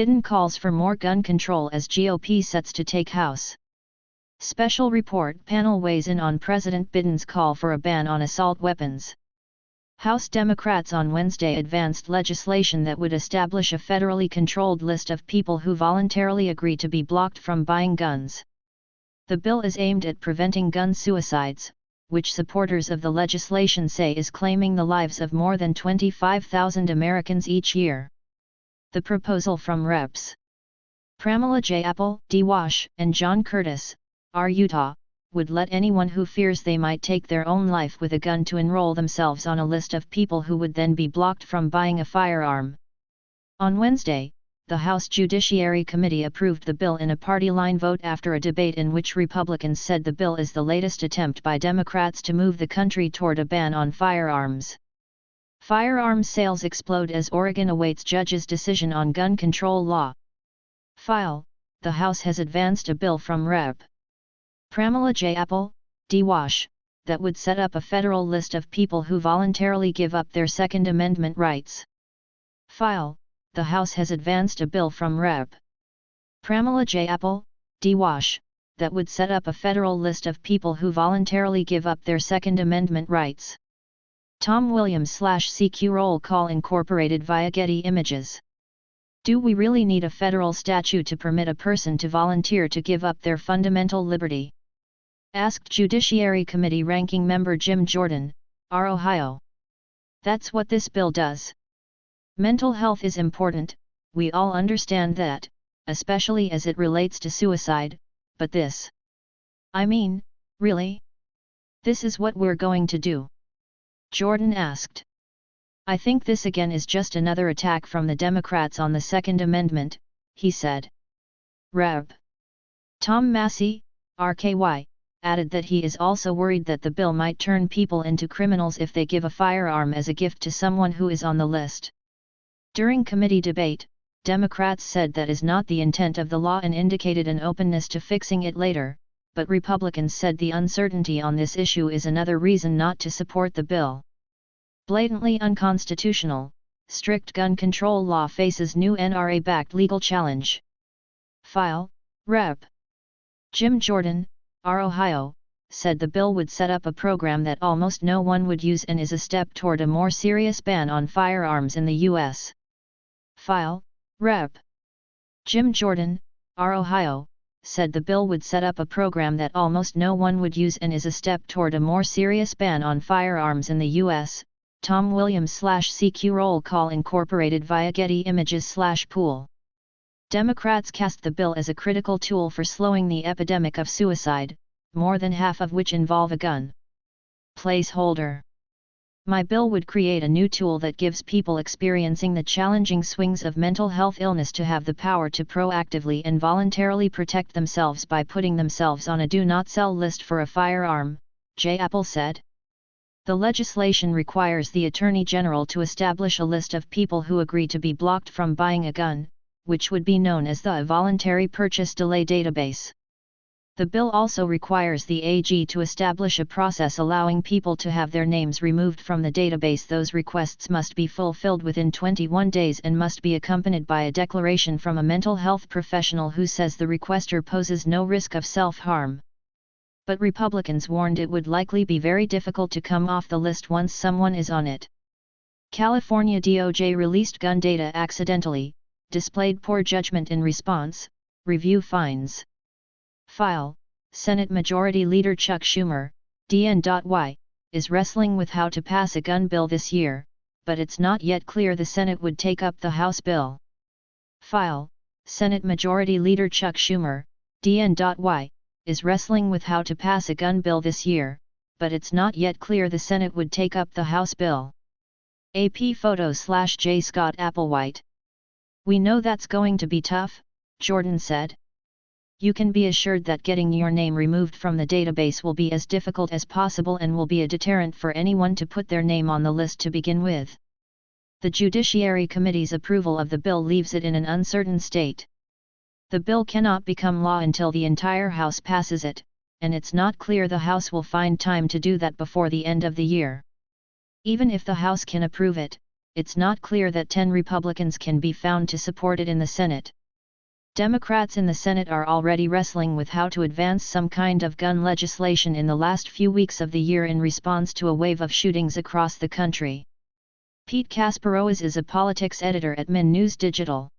Biden calls for more gun control as GOP sets to take House. Special report panel weighs in on President Biden's call for a ban on assault weapons. House Democrats on Wednesday advanced legislation that would establish a federally controlled list of people who voluntarily agree to be blocked from buying guns. The bill is aimed at preventing gun suicides, which supporters of the legislation say is claiming the lives of more than 25,000 Americans each year. The proposal from Reps. Pramila Jayapal, D. Wash, and John Curtis, R. Utah, would let anyone who fears they might take their own life with a gun to enroll themselves on a list of people who would then be blocked from buying a firearm. On Wednesday, the House Judiciary Committee approved the bill in a party-line vote after a debate in which Republicans said the bill is the latest attempt by Democrats to move the country toward a ban on firearms. Firearms sales explode as Oregon awaits judge's decision on gun control law. File, the House has advanced a bill from Rep. Pramila Jayapal, D. Wash, that would set up a federal list of people who voluntarily give up their Second Amendment rights. File, the House has advanced a bill from Rep. Pramila Jayapal, D. Wash, that would set up a federal list of people who voluntarily give up their Second Amendment rights. Tom Williams/CQ roll call incorporated via Getty Images. Do we really need a federal statute to permit a person to volunteer to give up their fundamental liberty? Asked Judiciary Committee Ranking Member Jim Jordan, R. Ohio. That's what this bill does. Mental health is important, we all understand that, especially as it relates to suicide, but this. I mean, really? This is what we're going to do? Jordan asked. I think this again is just another attack from the Democrats on the Second Amendment, he said. Rep. Tom Massey, RKY, added that he is also worried that the bill might turn people into criminals if they give a firearm as a gift to someone who is on the list. During committee debate, Democrats said that is not the intent of the law and indicated an openness to fixing it later, but Republicans said the uncertainty on this issue is another reason not to support the bill. Blatantly unconstitutional, strict gun control law faces new NRA-backed legal challenge. File, Rep. Jim Jordan, R. Ohio, said the bill would set up a program that almost no one would use and is a step toward a more serious ban on firearms in the U.S. File, Rep. Jim Jordan, R. Ohio, said the bill would set up a program that almost no one would use and is a step toward a more serious ban on firearms in the U.S., Tom Williams/CQ roll call incorporated via Getty Images/pool. Democrats cast the bill as a critical tool for slowing the epidemic of suicide, more than half of which involve a gun. Placeholder. My bill would create a new tool that gives people experiencing the challenging swings of mental health illness to have the power to proactively and voluntarily protect themselves by putting themselves on a do not sell list for a firearm, Jayapal said. The legislation requires the Attorney General to establish a list of people who agree to be blocked from buying a gun, which would be known as the Voluntary Purchase Delay Database. The bill also requires the AG to establish a process allowing people to have their names removed from the database. Those requests must be fulfilled within 21 days and must be accompanied by a declaration from a mental health professional who says the requester poses no risk of self-harm. But Republicans warned it would likely be very difficult to come off the list once someone is on it. California DOJ released gun data accidentally, displayed poor judgment in response, review finds. File, Senate Majority Leader Chuck Schumer, DN.Y, is wrestling with how to pass a gun bill this year, but it's not yet clear the Senate would take up the House bill. File, Senate Majority Leader Chuck Schumer, DN.Y, is wrestling with how to pass a gun bill this year, but it's not yet clear the Senate would take up the House bill. AP photo/J. Scott Applewhite. We know that's going to be tough, Jordan said. You can be assured that getting your name removed from the database will be as difficult as possible and will be a deterrent for anyone to put their name on the list to begin with. The Judiciary Committee's approval of the bill leaves it in an uncertain state. The bill cannot become law until the entire House passes it, and it's not clear the House will find time to do that before the end of the year. Even if the House can approve it, it's not clear that 10 Republicans can be found to support it in the Senate. Democrats in the Senate are already wrestling with how to advance some kind of gun legislation in the last few weeks of the year in response to a wave of shootings across the country. Pete Kasparowicz is a politics editor at Min News Digital.